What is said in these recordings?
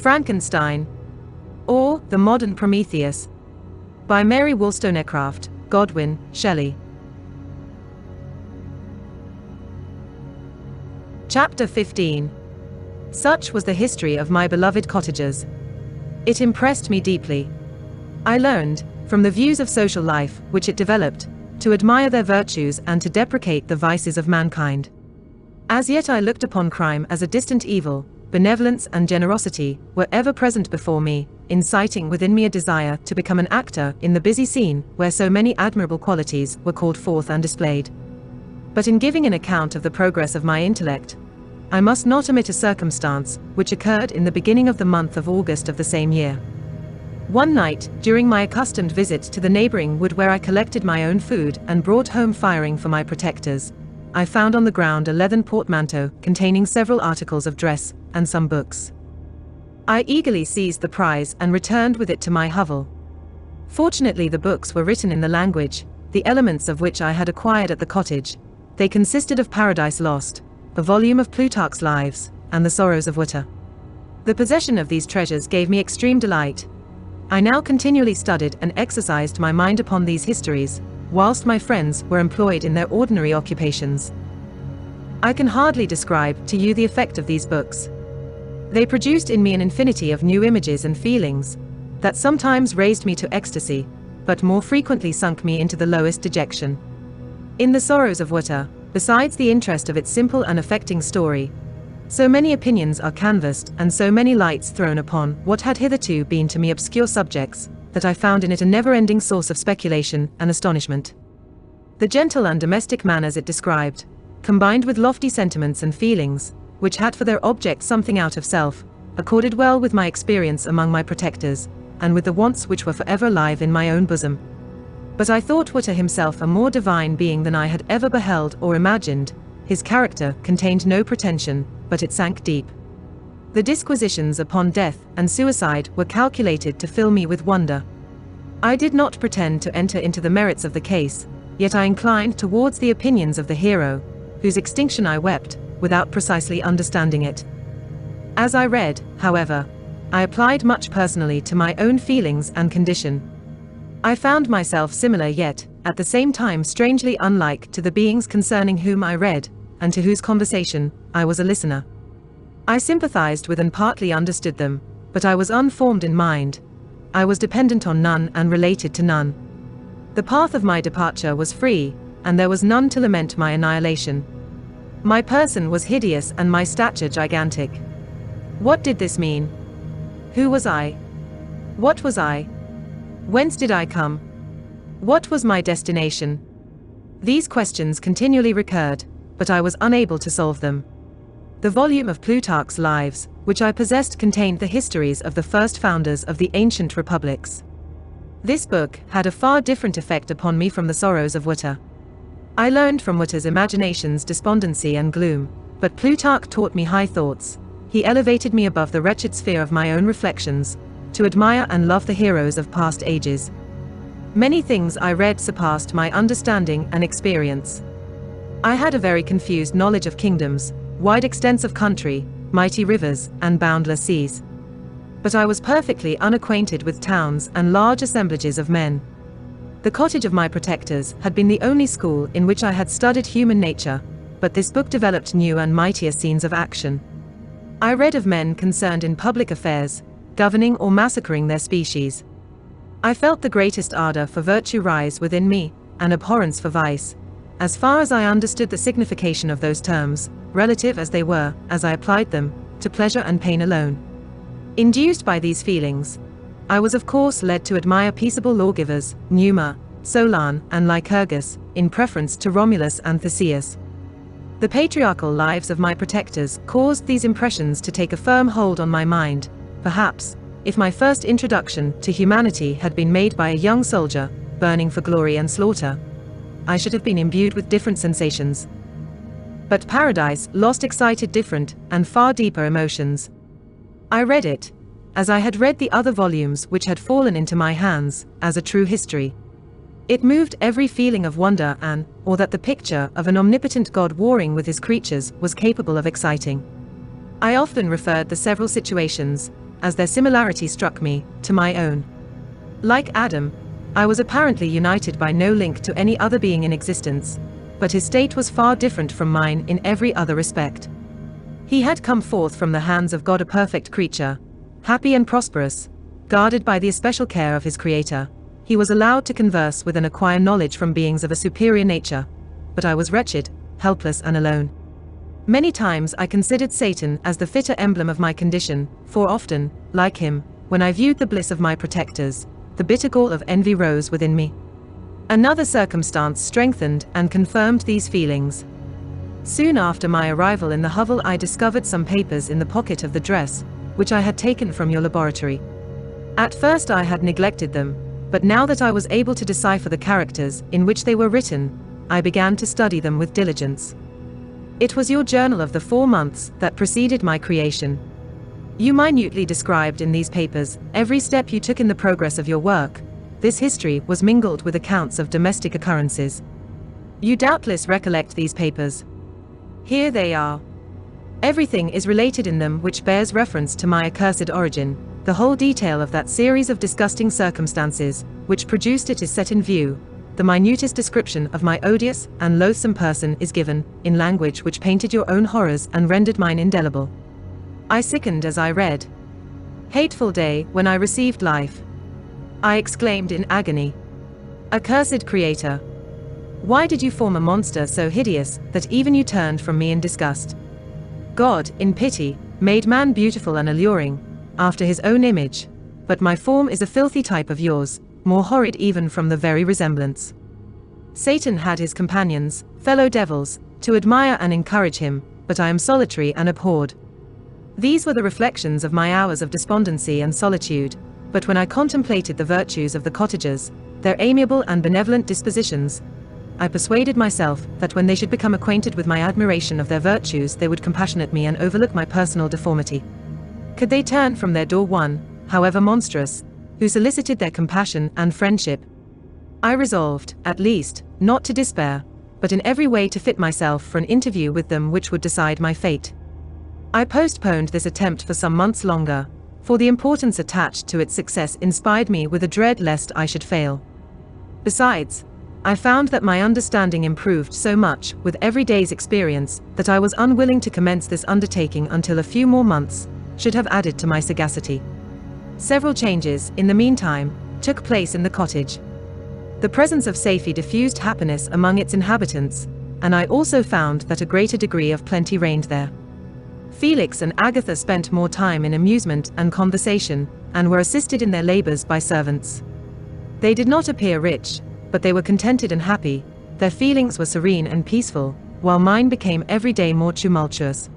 Frankenstein, or The Modern Prometheus, by Mary Wollstonecraft, Godwin, Shelley. Chapter 15. Such was the history of my beloved cottagers. It impressed me deeply. I learned, from the views of social life which it developed, to admire their virtues and to deprecate the vices of mankind. As yet I looked upon crime as a distant evil. Benevolence and generosity were ever present before me, inciting within me a desire to become an actor in the busy scene where so many admirable qualities were called forth and displayed. But in giving an account of the progress of my intellect, I must not omit a circumstance which occurred in the beginning of the month of August of the same year. One night, during my accustomed visit to the neighboring wood where I collected my own food and brought home firing for my protectors, I found on the ground a leathern portmanteau containing several articles of dress and some books. I eagerly seized the prize and returned with it to my hovel. Fortunately, the books were written in the language, the elements of which I had acquired at the cottage. They consisted of Paradise Lost, a volume of Plutarch's Lives, and the Sorrows of Witter. The possession of these treasures gave me extreme delight. I now continually studied and exercised my mind upon these histories, whilst my friends were employed in their ordinary occupations. I can hardly describe to you the effect of these books. They produced in me an infinity of new images and feelings, that sometimes raised me to ecstasy, but more frequently sunk me into the lowest dejection. In the Sorrows of Witter, besides the interest of its simple and affecting story, so many opinions are canvassed and so many lights thrown upon what had hitherto been to me obscure subjects, that I found in it a never-ending source of speculation and astonishment. The gentle and domestic manners it described, combined with lofty sentiments and feelings, which had for their object something out of self, accorded well with my experience among my protectors, and with the wants which were forever alive in my own bosom. But I thought Witter himself a more divine being than I had ever beheld or imagined. His character contained no pretension, but it sank deep. The disquisitions upon death and suicide were calculated to fill me with wonder. I did not pretend to enter into the merits of the case, yet I inclined towards the opinions of the hero, whose extinction I wept, without precisely understanding it. As I read, however, I applied much personally to my own feelings and condition. I found myself similar yet, at the same time strangely unlike to the beings concerning whom I read, and to whose conversation I was a listener. I sympathized with and partly understood them, but I was unformed in mind. I was dependent on none and related to none. The path of my departure was free, and there was none to lament my annihilation. My person was hideous and my stature gigantic. What did this mean? Who was I? What was I? Whence did I come? What was my destination? These questions continually recurred, but I was unable to solve them. The volume of Plutarch's Lives, which I possessed, contained the histories of the first founders of the ancient republics. This book had a far different effect upon me from the Sorrows of Witter. I learned from Witter's imaginations despondency and gloom, but Plutarch taught me high thoughts. He elevated me above the wretched sphere of my own reflections, to admire and love the heroes of past ages. Many things I read surpassed my understanding and experience. I had a very confused knowledge of kingdoms, wide extents of country, mighty rivers, and boundless seas. But I was perfectly unacquainted with towns and large assemblages of men. The cottage of my protectors had been the only school in which I had studied human nature, but this book developed new and mightier scenes of action. I read of men concerned in public affairs, governing or massacring their species. I felt the greatest ardor for virtue rise within me, and abhorrence for vice, as far as I understood the signification of those terms, relative as they were, as I applied them, to pleasure and pain alone. Induced by these feelings, I was of course led to admire peaceable lawgivers, Numa, Solon, and Lycurgus, in preference to Romulus and Theseus. The patriarchal lives of my protectors caused these impressions to take a firm hold on my mind. Perhaps, if my first introduction to humanity had been made by a young soldier, burning for glory and slaughter, I should have been imbued with different sensations. But Paradise Lost excited different and far deeper emotions. I read it, as I had read the other volumes which had fallen into my hands, as a true history. It moved every feeling of wonder or that the picture of an omnipotent God warring with his creatures was capable of exciting. I often referred the several situations, as their similarity struck me, to my own. Like Adam, I was apparently united by no link to any other being in existence, but his state was far different from mine in every other respect. He had come forth from the hands of God, a perfect creature, happy and prosperous, guarded by the especial care of his Creator. He was allowed to converse with and acquire knowledge from beings of a superior nature, but I was wretched, helpless and alone. Many times I considered Satan as the fitter emblem of my condition, for often, like him, when I viewed the bliss of my protectors, the bitter gall of envy rose within me. Another circumstance strengthened and confirmed these feelings. Soon after my arrival in the hovel, I discovered some papers in the pocket of the dress, which I had taken from your laboratory. At first I had neglected them, but now that I was able to decipher the characters in which they were written, I began to study them with diligence. It was your journal of the 4 months that preceded my creation. You minutely described in these papers every step you took in the progress of your work. This history was mingled with accounts of domestic occurrences. You doubtless recollect these papers. Here they are. Everything is related in them which bears reference to my accursed origin. The whole detail of that series of disgusting circumstances which produced it is set in view. The minutest description of my odious and loathsome person is given, in language which painted your own horrors and rendered mine indelible. I sickened as I read. Hateful day when I received life! I exclaimed in agony. Accursed Creator! Why did you form a monster so hideous that even you turned from me in disgust? God, in pity, made man beautiful and alluring, after his own image, but my form is a filthy type of yours, more horrid even from the very resemblance. Satan had his companions, fellow devils, to admire and encourage him, but I am solitary and abhorred. These were the reflections of my hours of despondency and solitude, but when I contemplated the virtues of the cottagers, their amiable and benevolent dispositions, I persuaded myself that when they should become acquainted with my admiration of their virtues they would compassionate me and overlook my personal deformity. Could they turn from their door one, however monstrous, who solicited their compassion and friendship? I resolved, at least, not to despair, but in every way to fit myself for an interview with them which would decide my fate. I postponed this attempt for some months longer, for the importance attached to its success inspired me with a dread lest I should fail. Besides, I found that my understanding improved so much with every day's experience that I was unwilling to commence this undertaking until a few more months should have added to my sagacity. Several changes, in the meantime, took place in the cottage. The presence of Safie diffused happiness among its inhabitants, and I also found that a greater degree of plenty reigned there. Felix and Agatha spent more time in amusement and conversation, and were assisted in their labors by servants. They did not appear rich, but they were contented and happy. Their feelings were serene and peaceful, while mine became every day more tumultuous.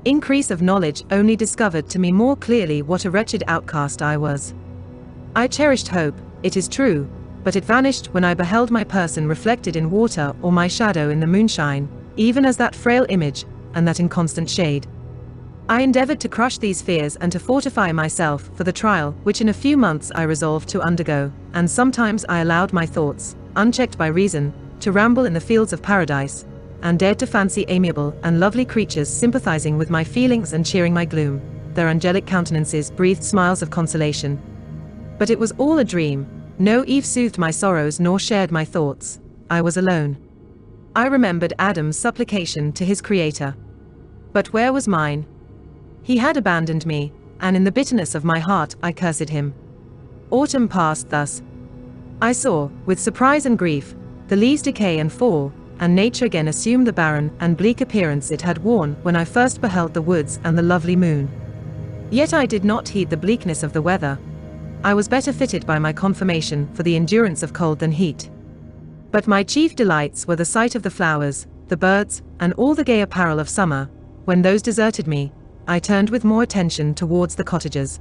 Increase of knowledge only discovered to me more clearly what a wretched outcast I was. I cherished hope, it is true, but it vanished when I beheld my person reflected in water or my shadow in the moonshine, even as that frail image, and that inconstant shade. I endeavored to crush these fears and to fortify myself for the trial which in a few months I resolved to undergo, and sometimes I allowed my thoughts, unchecked by reason, to ramble in the fields of paradise, and dared to fancy amiable and lovely creatures sympathizing with my feelings and cheering my gloom. Their angelic countenances breathed smiles of consolation. But it was all a dream. No Eve soothed my sorrows nor shared my thoughts. I was alone. I remembered Adam's supplication to his Creator. But where was mine? He had abandoned me, and in the bitterness of my heart I cursed him. Autumn passed thus. I saw, with surprise and grief, the leaves decay and fall, and nature again assumed the barren and bleak appearance it had worn when I first beheld the woods and the lovely moon. Yet I did not heed the bleakness of the weather. I was better fitted by my conformation for the endurance of cold than heat. But my chief delights were the sight of the flowers, the birds, and all the gay apparel of summer. When those deserted me, I turned with more attention towards the cottagers.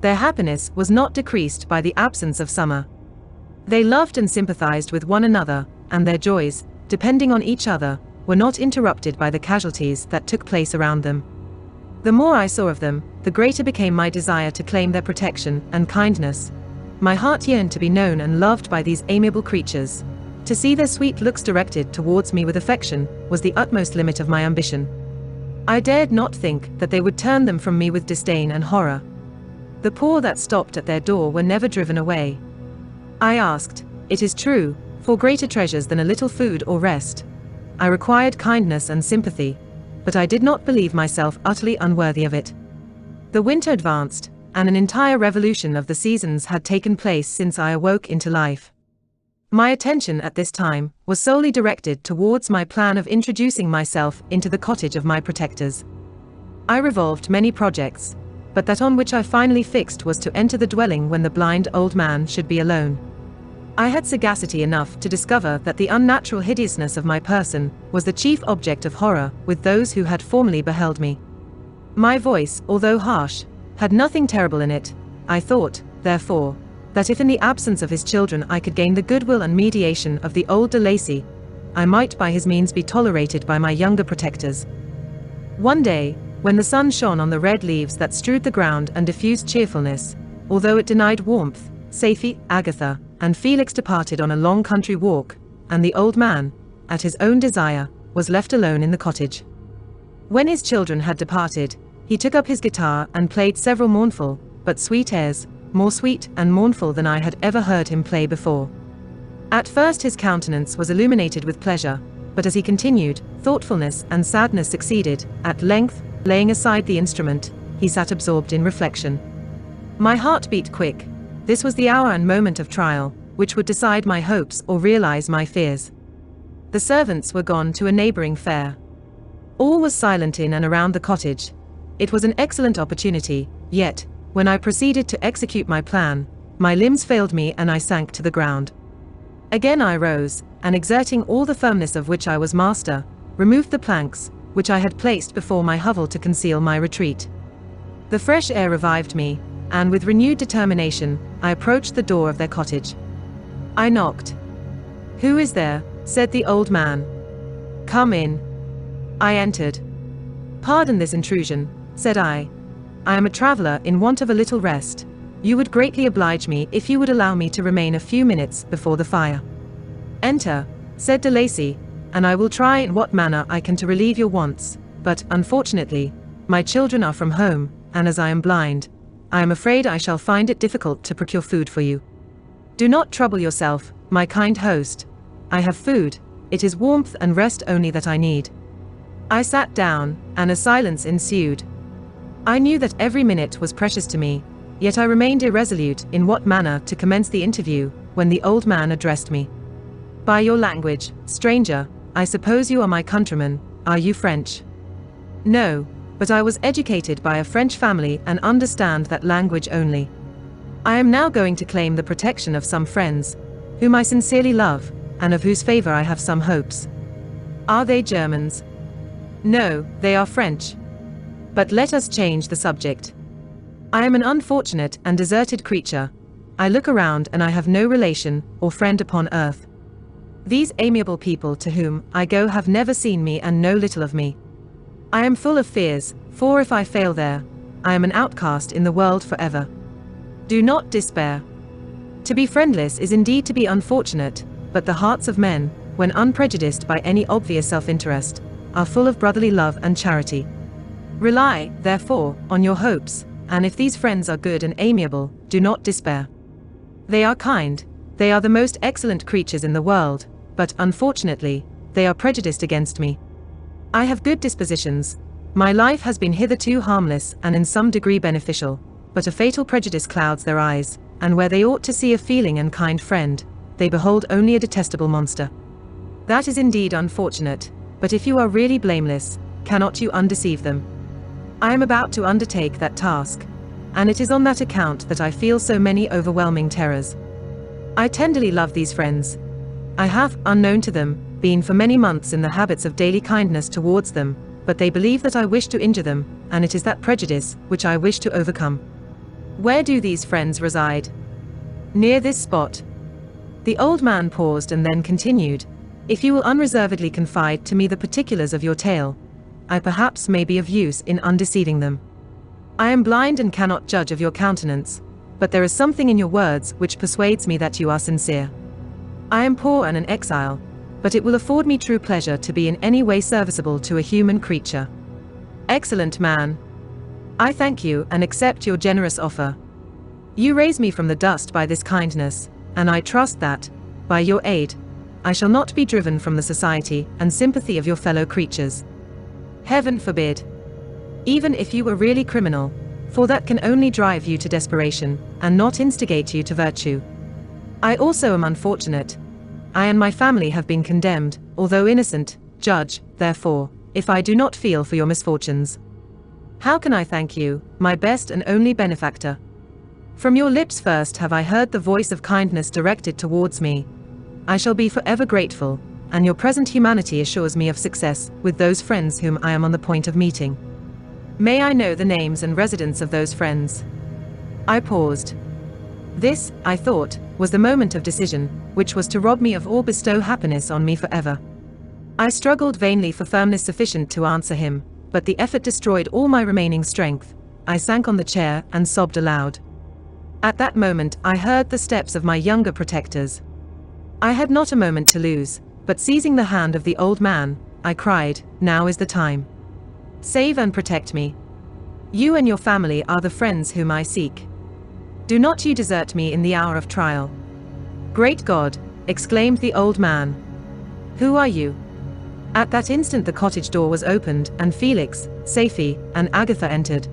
Their happiness was not decreased by the absence of summer. They loved and sympathized with one another, and their joys, depending on each other, were not interrupted by the casualties that took place around them. The more I saw of them, the greater became my desire to claim their protection and kindness. My heart yearned to be known and loved by these amiable creatures. To see their sweet looks directed towards me with affection was the utmost limit of my ambition. I dared not think that they would turn them from me with disdain and horror. The poor that stopped at their door were never driven away. I asked, "It is true, for greater treasures than a little food or rest. I required kindness and sympathy, but I did not believe myself utterly unworthy of it." The winter advanced, and an entire revolution of the seasons had taken place since I awoke into life. My attention at this time was solely directed towards my plan of introducing myself into the cottage of my protectors. I revolved many projects, but that on which I finally fixed was to enter the dwelling when the blind old man should be alone. I had sagacity enough to discover that the unnatural hideousness of my person was the chief object of horror with those who had formerly beheld me. My voice, although harsh, had nothing terrible in it. I thought, therefore, that if in the absence of his children I could gain the goodwill and mediation of the old de Lacey, I might by his means be tolerated by my younger protectors. One day, when the sun shone on the red leaves that strewed the ground and diffused cheerfulness, although it denied warmth, Safie, Agatha, and Felix departed on a long country walk, and the old man, at his own desire, was left alone in the cottage. When his children had departed, he took up his guitar and played several mournful, but sweet airs, more sweet and mournful than I had ever heard him play before. At first his countenance was illuminated with pleasure, but as he continued, thoughtfulness and sadness succeeded. At length, laying aside the instrument, he sat absorbed in reflection. My heart beat quick. This was the hour and moment of trial, which would decide my hopes or realize my fears. The servants were gone to a neighboring fair. All was silent in and around the cottage. It was an excellent opportunity, yet, when I proceeded to execute my plan, my limbs failed me and I sank to the ground. Again I rose, and exerting all the firmness of which I was master, removed the planks, which I had placed before my hovel to conceal my retreat. The fresh air revived me, and with renewed determination, I approached the door of their cottage. I knocked. "Who is there?" said the old man. "Come in." I entered. "Pardon this intrusion," said I. "I am a traveler in want of a little rest. You would greatly oblige me if you would allow me to remain a few minutes before the fire." "Enter," said de Lacey, "and I will try in what manner I can to relieve your wants, but, unfortunately, my children are from home, and as I am blind, I am afraid I shall find it difficult to procure food for you. Do not trouble yourself, my kind host. I have food, it is warmth and rest only that I need." I sat down, and a silence ensued. I knew that every minute was precious to me, yet I remained irresolute in what manner to commence the interview, when the old man addressed me. "By your language, stranger, I suppose you are my countryman. Are you French?" "No, but I was educated by a French family and understand that language only. I am now going to claim the protection of some friends, whom I sincerely love, and of whose favor I have some hopes." "Are they Germans?" "No, they are French. But let us change the subject. I am an unfortunate and deserted creature. I look around and I have no relation or friend upon earth. These amiable people to whom I go have never seen me and know little of me. I am full of fears, for if I fail there, I am an outcast in the world forever. Do not despair. To be friendless is indeed to be unfortunate, but the hearts of men, when unprejudiced by any obvious self-interest, are full of brotherly love and charity. Rely, therefore, on your hopes, and if these friends are good and amiable, do not despair. They are kind, they are the most excellent creatures in the world, but, unfortunately, they are prejudiced against me. I have good dispositions. My life has been hitherto harmless and in some degree beneficial, but a fatal prejudice clouds their eyes, and where they ought to see a feeling and kind friend, they behold only a detestable monster. That is indeed unfortunate, but if you are really blameless, cannot you undeceive them? I am about to undertake that task, and it is on that account that I feel so many overwhelming terrors. I tenderly love these friends. I have, unknown to them, been for many months in the habits of daily kindness towards them, but they believe that I wish to injure them, and it is that prejudice which I wish to overcome. Where do these friends reside? Near this spot. The old man paused and then continued, "If you will unreservedly confide to me the particulars of your tale, I perhaps may be of use in undeceiving them. I am blind and cannot judge of your countenance, but there is something in your words which persuades me that you are sincere. I am poor and an exile, but it will afford me true pleasure to be in any way serviceable to a human creature." "Excellent man. I thank you and accept your generous offer, You raise me from the dust by this kindness, and I trust that, by your aid, I shall not be driven from the society and sympathy of your fellow creatures. Heaven forbid. Even if you were really criminal, for that can only drive you to desperation, and not instigate you to virtue. I also am unfortunate. I and my family have been condemned, although innocent. Judge, therefore, if I do not feel for your misfortunes. How can I thank you, my best and only benefactor? From your lips first have I heard the voice of kindness directed towards me. I shall be forever grateful, and your present humanity assures me of success with those friends whom I am on the point of meeting. May I know the names and residence of those friends? I paused. This, I thought, was the moment of decision, which was to rob me of or bestow happiness on me forever. I struggled vainly for firmness sufficient to answer him, but the effort destroyed all my remaining strength. I sank on the chair and sobbed aloud. At that moment I heard the steps of my younger protectors. I had not a moment to lose, but seizing the hand of the old man, I cried, "Now is the time. Save and protect me. You and your family are the friends whom I seek. Do not you desert me in the hour of trial." "Great God!" exclaimed the old man. "Who are you?" At that instant the cottage door was opened, and Felix, Safie, and Agatha entered.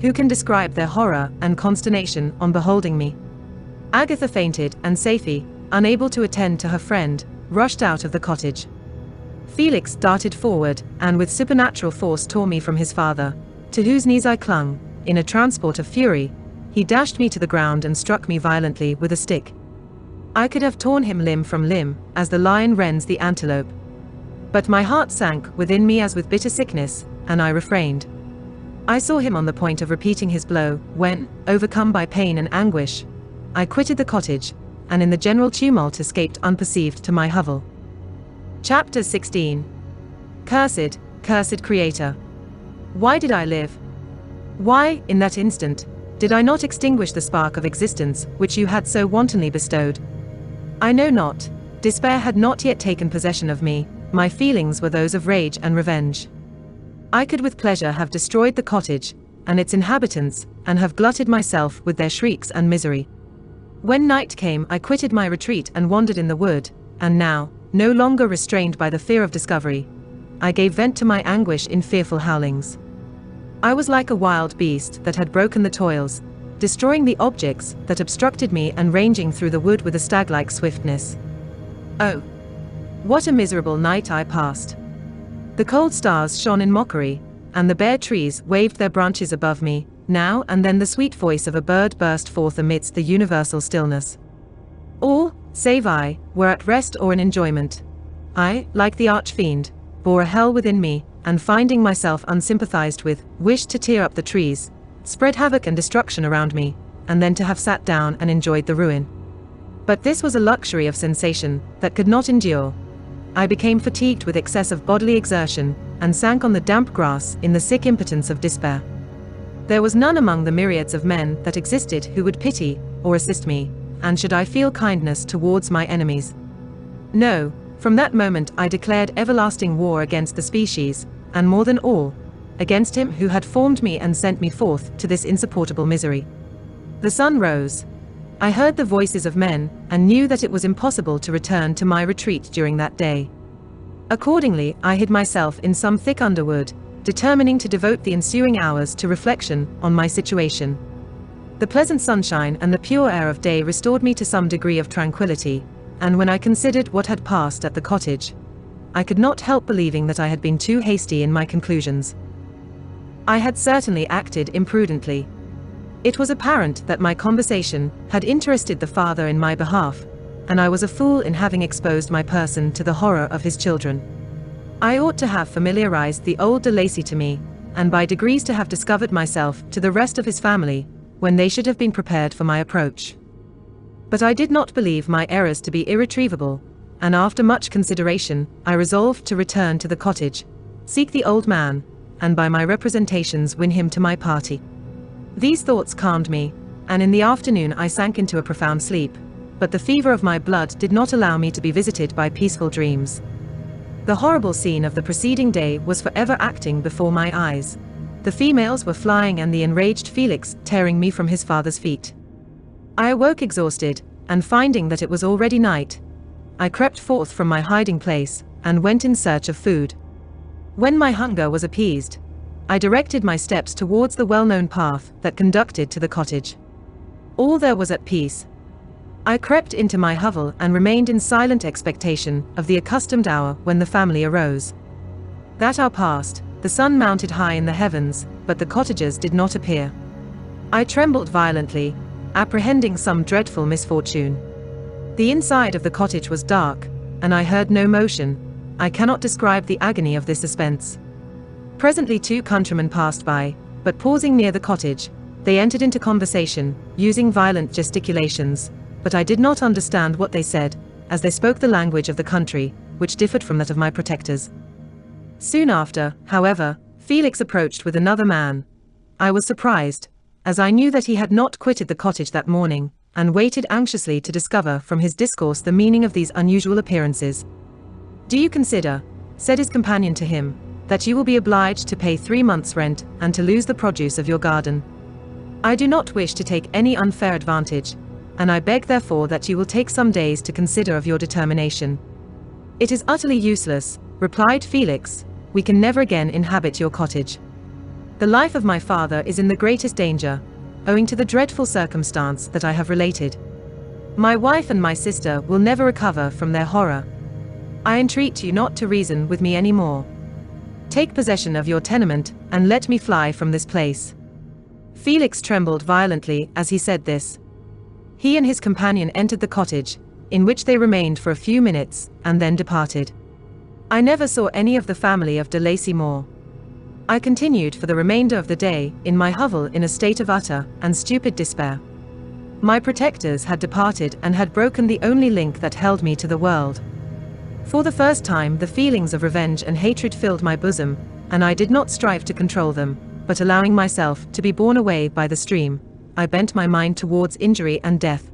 Who can describe their horror and consternation on beholding me? Agatha fainted, and Safie, unable to attend to her friend, rushed out of the cottage. Felix darted forward, and with supernatural force tore me from his father, to whose knees I clung. In a transport of fury, he dashed me to the ground and struck me violently with a stick. I could have torn him limb from limb, as the lion rends the antelope. But my heart sank within me as with bitter sickness, and I refrained. I saw him on the point of repeating his blow, when, overcome by pain and anguish, I quitted the cottage, and in the general tumult escaped unperceived to my hovel. Chapter 16. Cursed, cursed Creator. Why did I live? Why, in that instant, did I not extinguish the spark of existence which you had so wantonly bestowed? I know not. Despair had not yet taken possession of me. My feelings were those of rage and revenge. I could with pleasure have destroyed the cottage and its inhabitants, and have glutted myself with their shrieks and misery. When night came I quitted my retreat and wandered in the wood, and now, no longer restrained by the fear of discovery, I gave vent to my anguish in fearful howlings. I was like a wild beast that had broken the toils, destroying the objects that obstructed me and ranging through the wood with a stag-like swiftness. Oh, what a miserable night I passed! The cold stars shone in mockery, and the bare trees waved their branches above me. Now and then the sweet voice of a bird burst forth amidst the universal stillness. All, save I, were at rest or in enjoyment. I, like the arch-fiend, bore a hell within me, and finding myself unsympathized with, wished to tear up the trees, spread havoc and destruction around me, and then to have sat down and enjoyed the ruin. But this was a luxury of sensation that could not endure. I became fatigued with excess of bodily exertion, and sank on the damp grass in the sick impotence of despair. There was none among the myriads of men that existed who would pity or assist me, and should I feel kindness towards my enemies? No, from that moment I declared everlasting war against the species, and more than all, against him who had formed me and sent me forth to this insupportable misery. The sun rose. I heard the voices of men, and knew that it was impossible to return to my retreat during that day. Accordingly, I hid myself in some thick underwood, determining to devote the ensuing hours to reflection on my situation. The pleasant sunshine and the pure air of day restored me to some degree of tranquility, and when I considered what had passed at the cottage, I could not help believing that I had been too hasty in my conclusions. I had certainly acted imprudently. It was apparent that my conversation had interested the father in my behalf, and I was a fool in having exposed my person to the horror of his children. I ought to have familiarized the old Lacey to me, and by degrees to have discovered myself to the rest of his family, when they should have been prepared for my approach. But I did not believe my errors to be irretrievable, and after much consideration, I resolved to return to the cottage, seek the old man, and by my representations win him to my party. These thoughts calmed me, and in the afternoon I sank into a profound sleep, but the fever of my blood did not allow me to be visited by peaceful dreams. The horrible scene of the preceding day was forever acting before my eyes. The females were flying and the enraged Felix tearing me from his father's feet. I awoke exhausted, and finding that it was already night, I crept forth from my hiding place, and went in search of food. When my hunger was appeased, I directed my steps towards the well-known path that conducted to the cottage. All there was at peace. I crept into my hovel and remained in silent expectation of the accustomed hour when the family arose. That hour passed, the sun mounted high in the heavens, but the cottagers did not appear. I trembled violently, apprehending some dreadful misfortune. The inside of the cottage was dark, and I heard no motion. I cannot describe the agony of this suspense. Presently 2 countrymen passed by, but pausing near the cottage, they entered into conversation, using violent gesticulations, but I did not understand what they said, as they spoke the language of the country, which differed from that of my protectors. Soon after, however, Felix approached with another man. I was surprised, as I knew that he had not quitted the cottage that morning, and waited anxiously to discover from his discourse the meaning of these unusual appearances. "Do you consider," said his companion to him, "that you will be obliged to pay 3 months' rent, and to lose the produce of your garden? I do not wish to take any unfair advantage, and I beg therefore that you will take some days to consider of your determination." "It is utterly useless," replied Felix, "we can never again inhabit your cottage. The life of my father is in the greatest danger, owing to the dreadful circumstance that I have related. My wife and my sister will never recover from their horror. I entreat you not to reason with me any more. Take possession of your tenement, and let me fly from this place." Felix trembled violently as he said this. He and his companion entered the cottage, in which they remained for a few minutes, and then departed. I never saw any of the family of de Lacey more. I continued for the remainder of the day in my hovel in a state of utter and stupid despair. My protectors had departed and had broken the only link that held me to the world. For the first time the feelings of revenge and hatred filled my bosom, and I did not strive to control them, but allowing myself to be borne away by the stream, I bent my mind towards injury and death.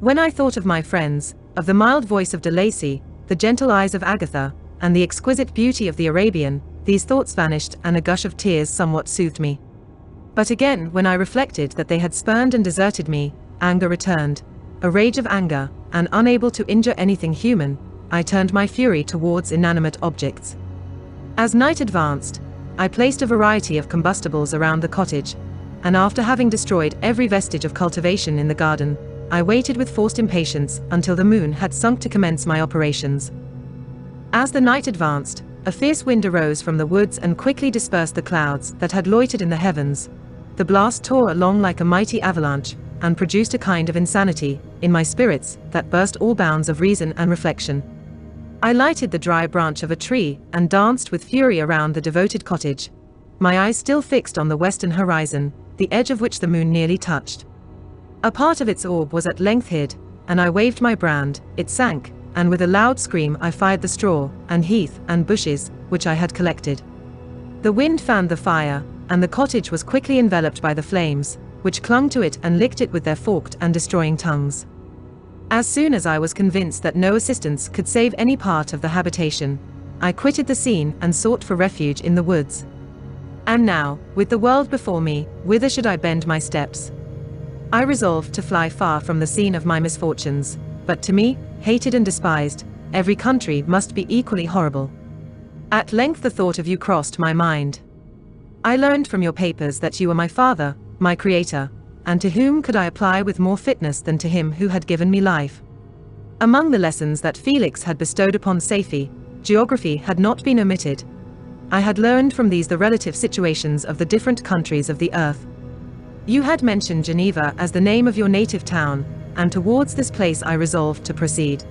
When I thought of my friends, of the mild voice of de Lacey, the gentle eyes of Agatha, and the exquisite beauty of the Arabian, these thoughts vanished and a gush of tears somewhat soothed me. But again when I reflected that they had spurned and deserted me, anger returned, a rage of anger, and unable to injure anything human, I turned my fury towards inanimate objects. As night advanced, I placed a variety of combustibles around the cottage, and after having destroyed every vestige of cultivation in the garden, I waited with forced impatience until the moon had sunk to commence my operations. As the night advanced, a fierce wind arose from the woods and quickly dispersed the clouds that had loitered in the heavens. The blast tore along like a mighty avalanche, and produced a kind of insanity in my spirits that burst all bounds of reason and reflection. I lighted the dry branch of a tree and danced with fury around the devoted cottage, my eyes still fixed on the western horizon, the edge of which the moon nearly touched. A part of its orb was at length hid, and I waved my brand, it sank, and with a loud scream I fired the straw, and heath, and bushes, which I had collected. The wind fanned the fire, and the cottage was quickly enveloped by the flames, which clung to it and licked it with their forked and destroying tongues. As soon as I was convinced that no assistance could save any part of the habitation, I quitted the scene and sought for refuge in the woods. And now, with the world before me, whither should I bend my steps? I resolved to fly far from the scene of my misfortunes, but to me, hated and despised, every country must be equally horrible. At length the thought of you crossed my mind. I learned from your papers that you were my father, my creator, and to whom could I apply with more fitness than to him who had given me life? Among the lessons that Felix had bestowed upon Safie, geography had not been omitted. I had learned from these the relative situations of the different countries of the earth. You had mentioned Geneva as the name of your native town, and towards this place I resolved to proceed.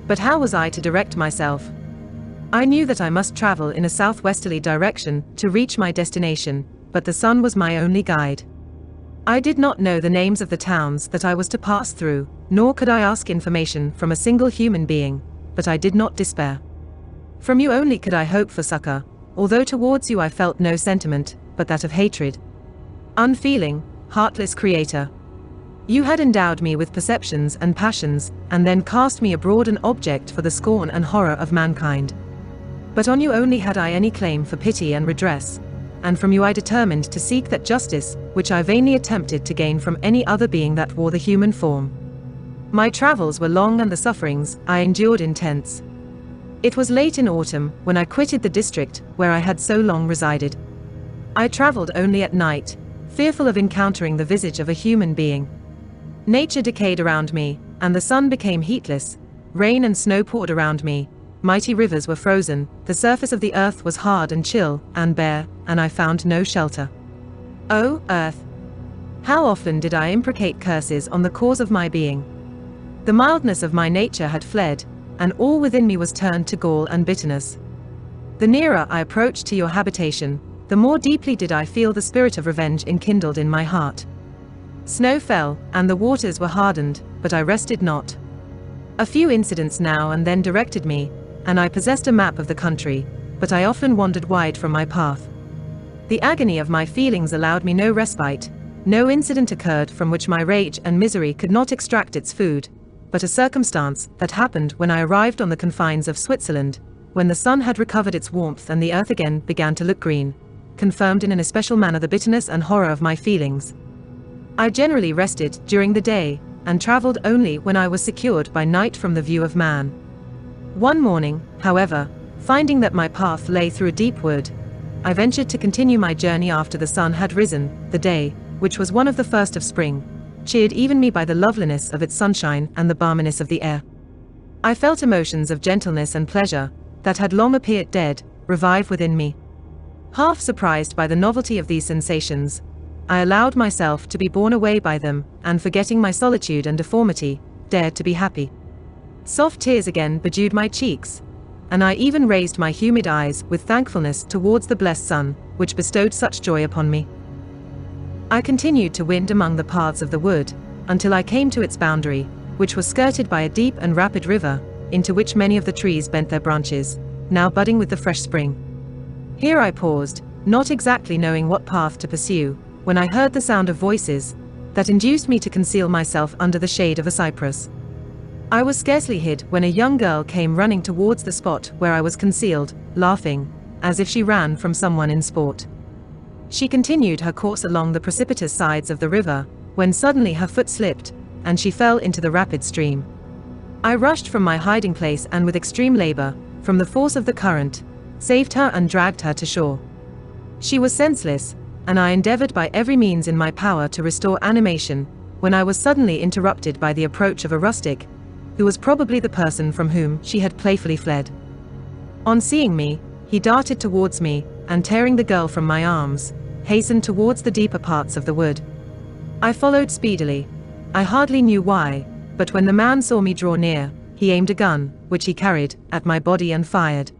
But how was I to direct myself? I knew that I must travel in a southwesterly direction to reach my destination, but the sun was my only guide. I did not know the names of the towns that I was to pass through, nor could I ask information from a single human being, but I did not despair. From you only could I hope for succor, although towards you I felt no sentiment, but that of hatred. Unfeeling, heartless creator. You had endowed me with perceptions and passions, and then cast me abroad an object for the scorn and horror of mankind. But on you only had I any claim for pity and redress. and from you I determined to seek that justice, which I vainly attempted to gain from any other being that wore the human form. My travels were long and the sufferings I endured intense. It was late in autumn when I quitted the district where I had so long resided. I traveled only at night, fearful of encountering the visage of a human being. Nature decayed around me, and the sun became heatless. Rain and snow poured around me. Mighty rivers were frozen, the surface of the earth was hard and chill and bare, and I found no shelter. O earth! How often did I imprecate curses on the cause of my being? The mildness of my nature had fled, and all within me was turned to gall and bitterness. The nearer I approached to your habitation, the more deeply did I feel the spirit of revenge enkindled in my heart. Snow fell, and the waters were hardened, but I rested not. A few incidents now and then directed me, and I possessed a map of the country, but I often wandered wide from my path. The agony of my feelings allowed me no respite. No incident occurred from which my rage and misery could not extract its food, but a circumstance that happened when I arrived on the confines of Switzerland, when the sun had recovered its warmth and the earth again began to look green, confirmed in an especial manner the bitterness and horror of my feelings. I generally rested during the day, and traveled only when I was secured by night from the view of man. One morning, however, finding that my path lay through a deep wood, I ventured to continue my journey after the sun had risen. The day, which was one of the first of spring, cheered even me by the loveliness of its sunshine and the balminess of the air. I felt emotions of gentleness and pleasure, that had long appeared dead, revive within me. Half surprised by the novelty of these sensations, I allowed myself to be borne away by them, and forgetting my solitude and deformity, dared to be happy. Soft tears again bedewed my cheeks, and I even raised my humid eyes with thankfulness towards the blessed sun, which bestowed such joy upon me. I continued to wind among the paths of the wood, until I came to its boundary, which was skirted by a deep and rapid river, into which many of the trees bent their branches, now budding with the fresh spring. Here I paused, not exactly knowing what path to pursue, when I heard the sound of voices, that induced me to conceal myself under the shade of a cypress. I was scarcely hid when a young girl came running towards the spot where I was concealed, laughing, as if she ran from someone in sport. She continued her course along the precipitous sides of the river, when suddenly her foot slipped, and she fell into the rapid stream. I rushed from my hiding place and with extreme labor, from the force of the current, saved her and dragged her to shore. She was senseless, and I endeavored by every means in my power to restore animation, when I was suddenly interrupted by the approach of a rustic, who was probably the person from whom she had playfully fled. On seeing me, he darted towards me, and tearing the girl from my arms, hastened towards the deeper parts of the wood. I followed speedily. I hardly knew why, but when the man saw me draw near, he aimed a gun, which he carried, at my body and fired.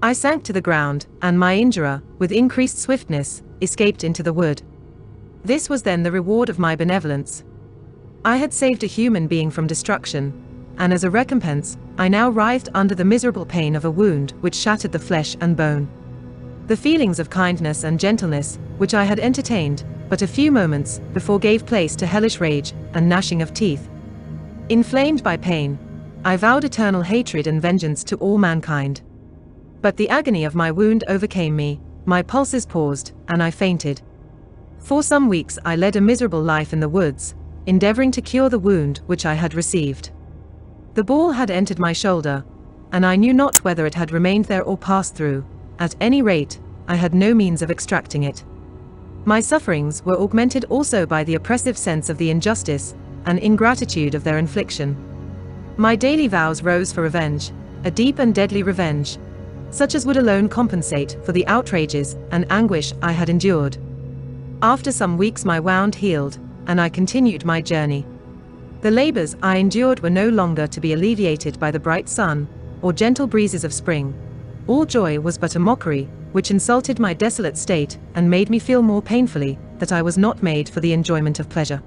I sank to the ground, and my injurer, with increased swiftness, escaped into the wood. This was then the reward of my benevolence. I had saved a human being from destruction, and as a recompense, I now writhed under the miserable pain of a wound which shattered the flesh and bone. The feelings of kindness and gentleness, which I had entertained but a few moments before, gave place to hellish rage and gnashing of teeth. Inflamed by pain, I vowed eternal hatred and vengeance to all mankind. But the agony of my wound overcame me, my pulses paused, and I fainted. For some weeks I led a miserable life in the woods, endeavoring to cure the wound which I had received. The ball had entered my shoulder, and I knew not whether it had remained there or passed through. At any rate, I had no means of extracting it. My sufferings were augmented also by the oppressive sense of the injustice and ingratitude of their infliction. My daily vows rose for revenge, a deep and deadly revenge, such as would alone compensate for the outrages and anguish I had endured. After some weeks my wound healed, and I continued my journey. The labors I endured were no longer to be alleviated by the bright sun, or gentle breezes of spring. All joy was but a mockery, which insulted my desolate state, and made me feel more painfully that I was not made for the enjoyment of pleasure.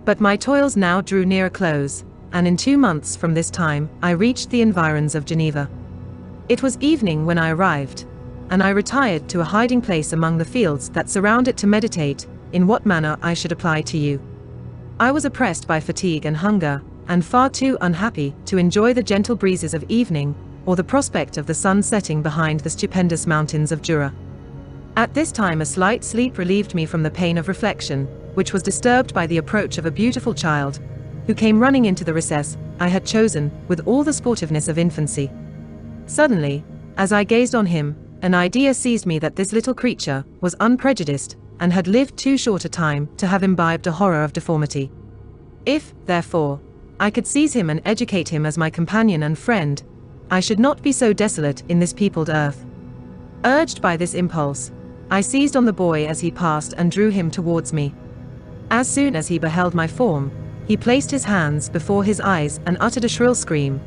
But my toils now drew near a close, and in 2 months from this time I reached the environs of Geneva. It was evening when I arrived, and I retired to a hiding place among the fields that surround it to meditate in what manner I should apply to you. I was oppressed by fatigue and hunger, and far too unhappy to enjoy the gentle breezes of evening, or the prospect of the sun setting behind the stupendous mountains of Jura. At this time a slight sleep relieved me from the pain of reflection, which was disturbed by the approach of a beautiful child, who came running into the recess I had chosen, with all the sportiveness of infancy. Suddenly, as I gazed on him, an idea seized me that this little creature was unprejudiced, and had lived too short a time to have imbibed a horror of deformity. If, therefore, I could seize him and educate him as my companion and friend, I should not be so desolate in this peopled earth. Urged by this impulse, I seized on the boy as he passed and drew him towards me. As soon as he beheld my form, he placed his hands before his eyes and uttered a shrill scream.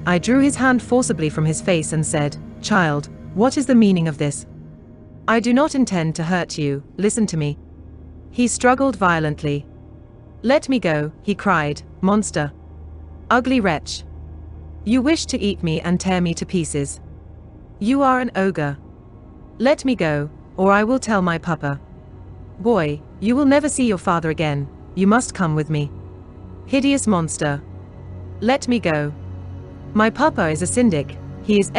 I drew his hand forcibly from his face and said, "Child, what is the meaning of this? I do not intend to hurt you, listen to me." He struggled violently. "Let me go," he cried, "monster! Ugly wretch! You wish to eat me and tear me to pieces. You are an ogre. Let me go, or I will tell my papa. Boy, you will never see your father again, you must come with me. Hideous monster! Let me go. My papa is a syndic, he is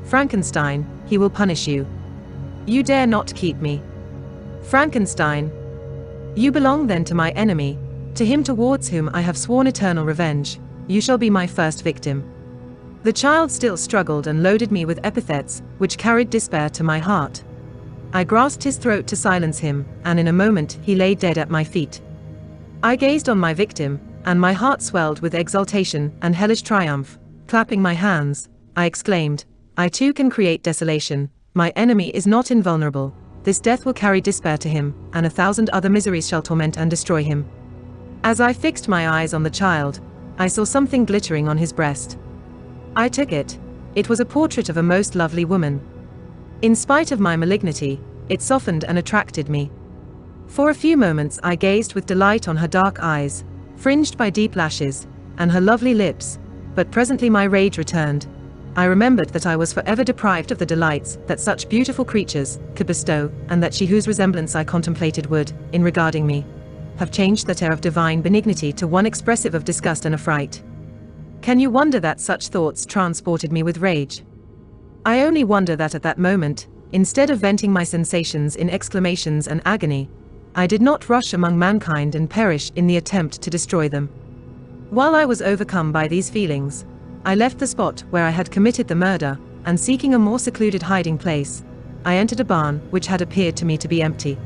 Frankenstein, he will punish you. You dare not keep me. Frankenstein! You belong then to my enemy, to him towards whom I have sworn eternal revenge. You shall be my first victim." The child still struggled and loaded me with epithets, which carried despair to my heart. I grasped his throat to silence him, and in a moment he lay dead at my feet. I gazed on my victim, and my heart swelled with exultation and hellish triumph. Clapping my hands, I exclaimed, "I too can create desolation. My enemy is not invulnerable. This death will carry despair to him, and 1,000 other miseries shall torment and destroy him." As I fixed my eyes on the child, I saw something glittering on his breast. I took it. It was a portrait of a most lovely woman. In spite of my malignity, it softened and attracted me. For a few moments I gazed with delight on her dark eyes, fringed by deep lashes, and her lovely lips, but presently my rage returned. I remembered that I was forever deprived of the delights that such beautiful creatures could bestow, and that she whose resemblance I contemplated would, in regarding me, have changed that air of divine benignity to one expressive of disgust and affright. Can you wonder that such thoughts transported me with rage? I only wonder that at that moment, instead of venting my sensations in exclamations and agony, I did not rush among mankind and perish in the attempt to destroy them. While I was overcome by these feelings, I left the spot where I had committed the murder, and seeking a more secluded hiding place, I entered a barn which had appeared to me to be empty.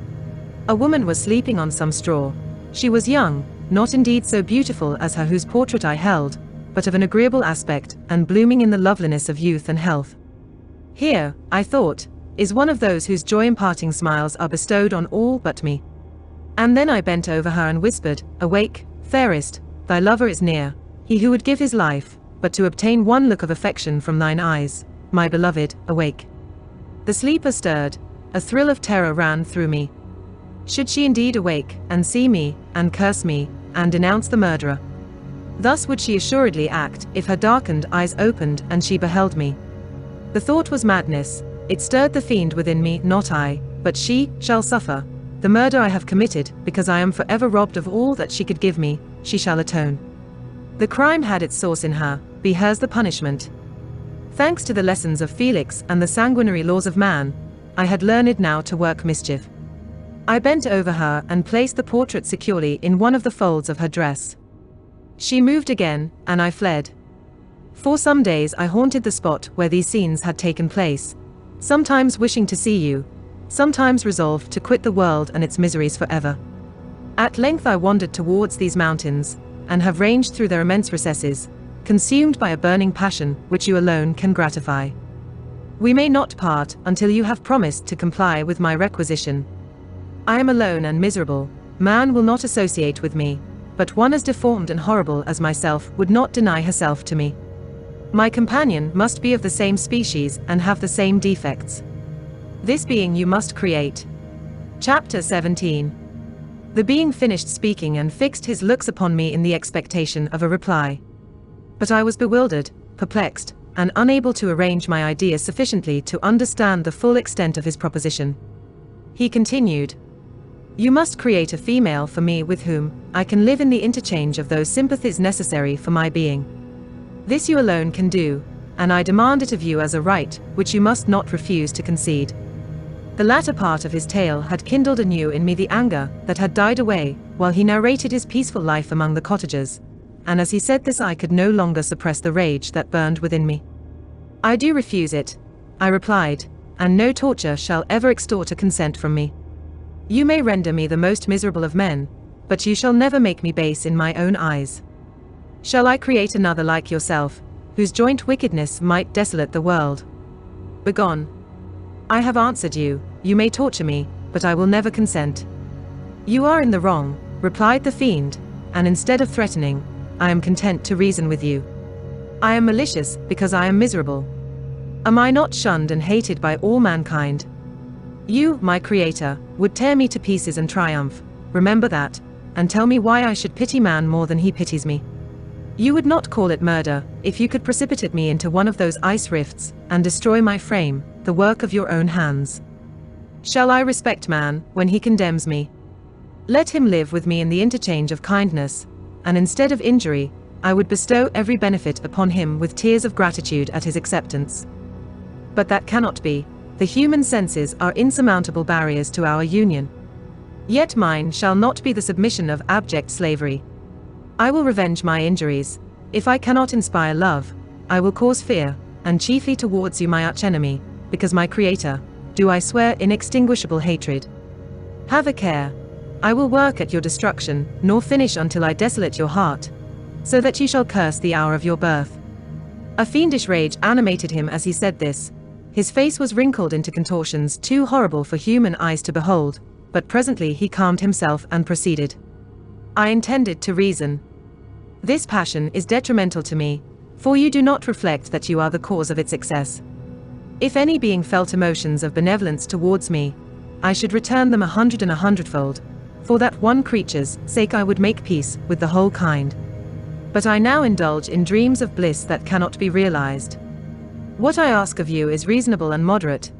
A woman was sleeping on some straw. She was young, not indeed so beautiful as her whose portrait I held, but of an agreeable aspect, and blooming in the loveliness of youth and health. Here, I thought, is one of those whose joy-imparting smiles are bestowed on all but me. And then I bent over her and whispered, "Awake, fairest, thy lover is near, he who would give his life, but to obtain one look of affection from thine eyes, my beloved, awake." The sleeper stirred, a thrill of terror ran through me. Should she indeed awake, and see me, and curse me, and denounce the murderer? Thus would she assuredly act if her darkened eyes opened and she beheld me. The thought was madness, it stirred the fiend within me, not I, but she shall suffer. The murder I have committed, because I am forever robbed of all that she could give me, she shall atone. The crime had its source in her, be hers the punishment. Thanks to the lessons of Felix and the sanguinary laws of man, I had learned now to work mischief. I bent over her and placed the portrait securely in one of the folds of her dress. She moved again, and I fled. For some days I haunted the spot where these scenes had taken place, sometimes wishing to see you, sometimes resolved to quit the world and its miseries forever. At length I wandered towards these mountains, and have ranged through their immense recesses, consumed by a burning passion which you alone can gratify. We may not part until you have promised to comply with my requisition. I am alone and miserable, man will not associate with me, but one as deformed and horrible as myself would not deny herself to me. My companion must be of the same species and have the same defects. This being you must create. Chapter 17. The being finished speaking and fixed his looks upon me in the expectation of a reply. But I was bewildered, perplexed, and unable to arrange my ideas sufficiently to understand the full extent of his proposition. He continued, "You must create a female for me with whom I can live in the interchange of those sympathies necessary for my being. This you alone can do, and I demand it of you as a right which you must not refuse to concede. The latter part of his tale had kindled anew in me the anger that had died away while he narrated his peaceful life among the cottagers, and as he said this I could no longer suppress the rage that burned within me. "I do refuse it," I replied, "and no torture shall ever extort a consent from me. You may render me the most miserable of men, but you shall never make me base in my own eyes. Shall I create another like yourself, whose joint wickedness might desolate the world? Begone. I have answered you, you may torture me, but I will never consent." "You are in the wrong," replied the fiend, "and instead of threatening, I am content to reason with you. I am malicious because I am miserable. Am I not shunned and hated by all mankind? You, my creator, would tear me to pieces and triumph. Remember that, and tell me why I should pity man more than he pities me. You would not call it murder, if you could precipitate me into one of those ice rifts, and destroy my frame, the work of your own hands. Shall I respect man, when he condemns me? Let him live with me in the interchange of kindness, and instead of injury, I would bestow every benefit upon him with tears of gratitude at his acceptance. But that cannot be. The human senses are insurmountable barriers to our union. Yet mine shall not be the submission of abject slavery. I will revenge my injuries. If I cannot inspire love, I will cause fear, and chiefly towards you my archenemy, because my creator, do I swear inextinguishable hatred. Have a care. I will work at your destruction, nor finish until I desolate your heart, so that you shall curse the hour of your birth." A fiendish rage animated him as he said this. His face was wrinkled into contortions too horrible for human eyes to behold, but presently he calmed himself and proceeded. "I intended to reason. This passion is detrimental to me, for you do not reflect that you are the cause of its excess. If any being felt emotions of benevolence towards me, I should return them 100 and 100-fold. For that one creature's sake I would make peace with the whole kind. But I now indulge in dreams of bliss that cannot be realized. What I ask of you is reasonable and moderate.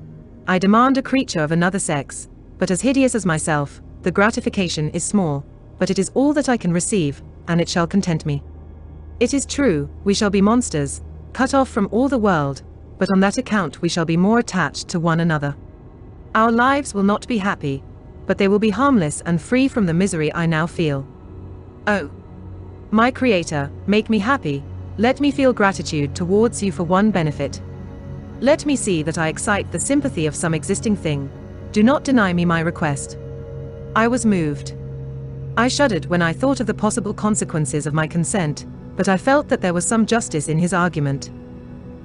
I demand a creature of another sex, but as hideous as myself. The gratification is small, but it is all that I can receive, and it shall content me. It is true, we shall be monsters, cut off from all the world, but on that account we shall be more attached to one another. Our lives will not be happy, but they will be harmless and free from the misery I now feel. Oh, my creator, make me happy. Let me feel gratitude towards you for one benefit. Let me see that I excite the sympathy of some existing thing. Do not deny me my request." I was moved. I shuddered when I thought of the possible consequences of my consent, but I felt that there was some justice in his argument.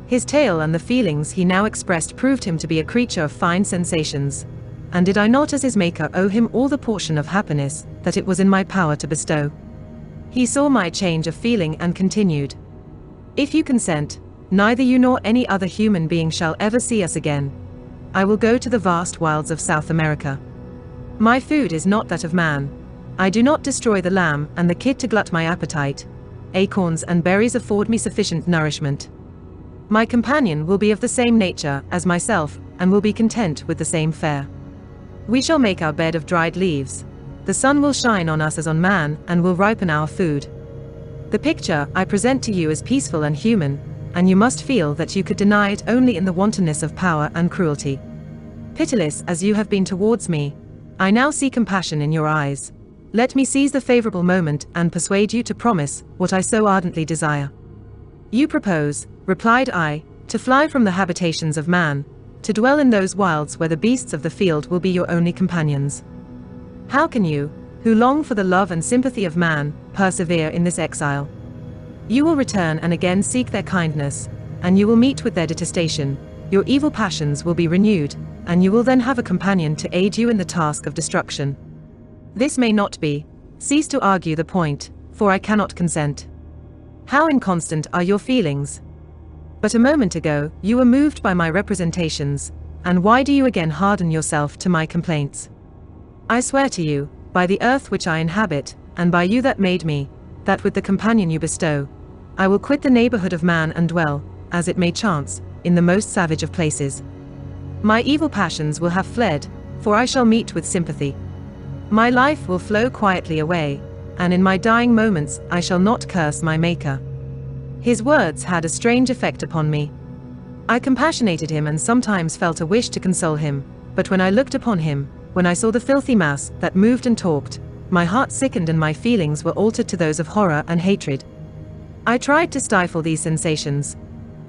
His tale and the feelings he now expressed proved him to be a creature of fine sensations, and did I not as his maker owe him all the portion of happiness that it was in my power to bestow? He saw my change of feeling and continued, "If you consent, neither you nor any other human being shall ever see us again. I will go to the vast wilds of South America. My food is not that of man. I do not destroy the lamb and the kid to glut my appetite. Acorns and berries afford me sufficient nourishment. My companion will be of the same nature as myself, and will be content with the same fare. We shall make our bed of dried leaves. The sun will shine on us as on man, and will ripen our food. The picture I present to you is peaceful and human, and you must feel that you could deny it only in the wantonness of power and cruelty. Pitiless as you have been towards me, I now see compassion in your eyes. Let me seize the favorable moment and persuade you to promise what I so ardently desire." "You propose," replied I, "to fly from the habitations of man, to dwell in those wilds where the beasts of the field will be your only companions. How can you, who long for the love and sympathy of man, persevere in this exile? You will return and again seek their kindness, and you will meet with their detestation. Your evil passions will be renewed, and you will then have a companion to aid you in the task of destruction. This may not be. Cease to argue the point, for I cannot consent. How inconstant are your feelings! But a moment ago, you were moved by my representations, and why do you again harden yourself to my complaints? I swear to you, by the earth which I inhabit, and by you that made me, that with the companion you bestow, I will quit the neighborhood of man and dwell, as it may chance, in the most savage of places. My evil passions will have fled, for I shall meet with sympathy. My life will flow quietly away, and in my dying moments I shall not curse my Maker." His words had a strange effect upon me. I compassionated him and sometimes felt a wish to console him, But when I looked upon him, when I saw the filthy mass that moved and talked, my heart sickened and my feelings were altered to those of horror and hatred. I tried to stifle these sensations.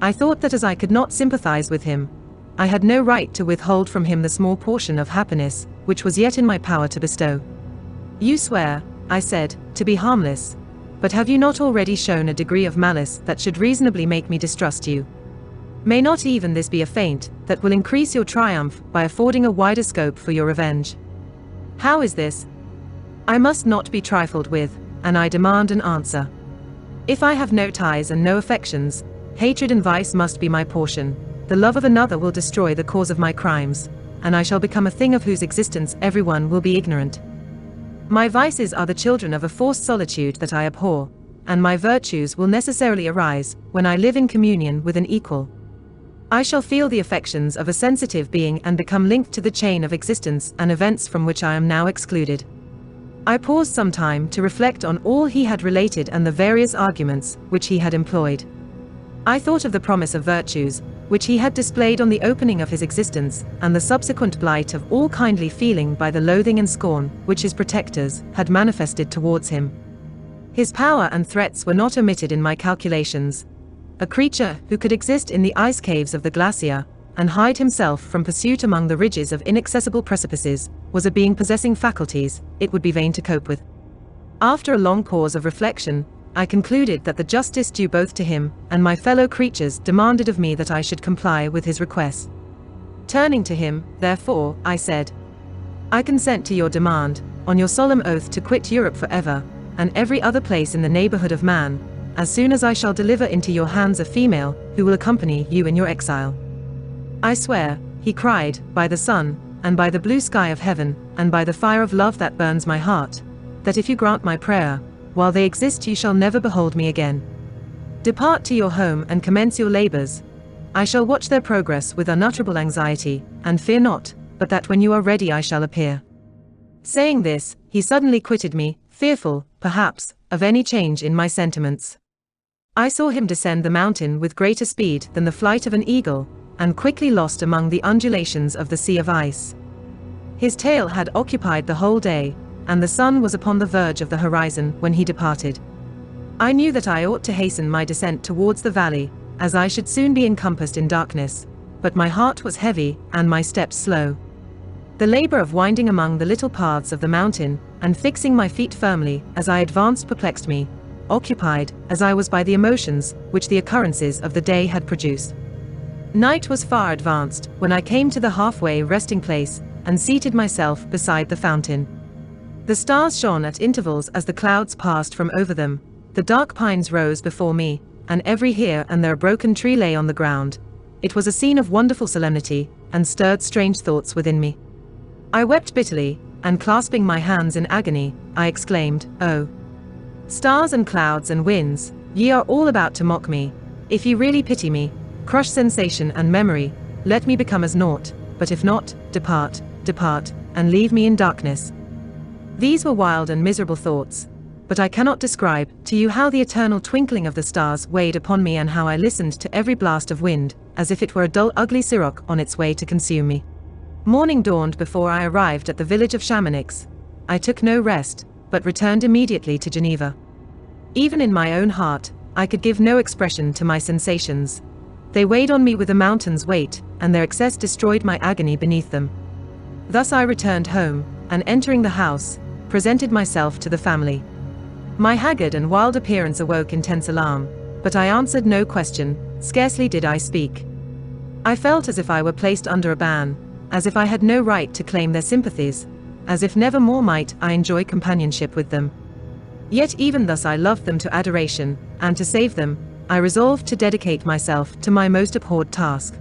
I thought that as I could not sympathize with him, I had no right to withhold from him the small portion of happiness which was yet in my power to bestow. You swear, I said, to be harmless, but have you not already shown a degree of malice that should reasonably make me distrust you? May not even this be a feint that will increase your triumph by affording a wider scope for your revenge? How is this? I must not be trifled with, and I demand an answer. If I have no ties and no affections, hatred and vice must be my portion. The love of another will destroy the cause of my crimes, and I shall become a thing of whose existence everyone will be ignorant. My vices are the children of a forced solitude that I abhor, and my virtues will necessarily arise when I live in communion with an equal. I shall feel the affections of a sensitive being and become linked to the chain of existence and events from which I am now excluded. I paused some time to reflect on all he had related and the various arguments which he had employed. I thought of the promise of virtues, which he had displayed on the opening of his existence, and the subsequent blight of all kindly feeling by the loathing and scorn which his protectors had manifested towards him. His power and threats were not omitted in my calculations. A creature who could exist in the ice caves of the glacier, and hide himself from pursuit among the ridges of inaccessible precipices, was a being possessing faculties it would be vain to cope with. After a long pause of reflection, I concluded that the justice due both to him and my fellow creatures demanded of me that I should comply with his request. Turning to him, therefore, I said, I consent to your demand, on your solemn oath to quit Europe forever, and every other place in the neighborhood of man, as soon as I shall deliver into your hands a female who will accompany you in your exile. I swear, he cried, by the sun, and by the blue sky of heaven, and by the fire of love that burns my heart, that if you grant my prayer, while they exist you shall never behold me again. Depart to your home and commence your labors. I shall watch their progress with unutterable anxiety, and fear not, but that when you are ready I shall appear. Saying this, he suddenly quitted me, fearful, perhaps, of any change in my sentiments. I saw him descend the mountain with greater speed than the flight of an eagle, and quickly lost among the undulations of the sea of ice. His tale had occupied the whole day, and the sun was upon the verge of the horizon when he departed. I knew that I ought to hasten my descent towards the valley, as I should soon be encompassed in darkness, but my heart was heavy and my steps slow. The labor of winding among the little paths of the mountain, and fixing my feet firmly as I advanced perplexed me, occupied as I was by the emotions which the occurrences of the day had produced. Night was far advanced when I came to the halfway resting place, and seated myself beside the fountain. The stars shone at intervals as the clouds passed from over them, the dark pines rose before me, and every here and there broken tree lay on the ground. It was a scene of wonderful solemnity, and stirred strange thoughts within me. I wept bitterly, and clasping my hands in agony, I exclaimed, "Oh! Stars and clouds and winds, ye are all about to mock me. If ye really pity me, crush sensation and memory, let me become as naught, but if not, depart, depart, and leave me in darkness." These were wild and miserable thoughts, but I cannot describe to you how the eternal twinkling of the stars weighed upon me, and how I listened to every blast of wind, as if it were a dull ugly siroc on its way to consume me. Morning dawned before I arrived at the village of Chamonix. I took no rest, but returned immediately to Geneva. Even in my own heart, I could give no expression to my sensations. They weighed on me with a mountain's weight, and their excess destroyed my agony beneath them. Thus I returned home, and entering the house, presented myself to the family. My haggard and wild appearance awoke intense alarm, but I answered no question, scarcely did I speak. I felt as if I were placed under a ban, as if I had no right to claim their sympathies, as if never more might I enjoy companionship with them. Yet even thus I loved them to adoration, and to save them, I resolved to dedicate myself to my most abhorred task.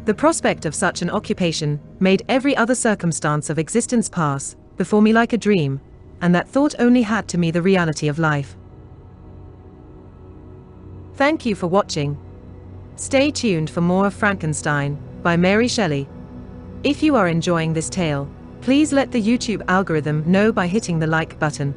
The prospect of such an occupation made every other circumstance of existence pass before me like a dream, and that thought only had to me the reality of life. Thank you for watching. Stay tuned for more of Frankenstein by Mary Shelley. If you are enjoying this tale, please let the YouTube algorithm know by hitting the like button.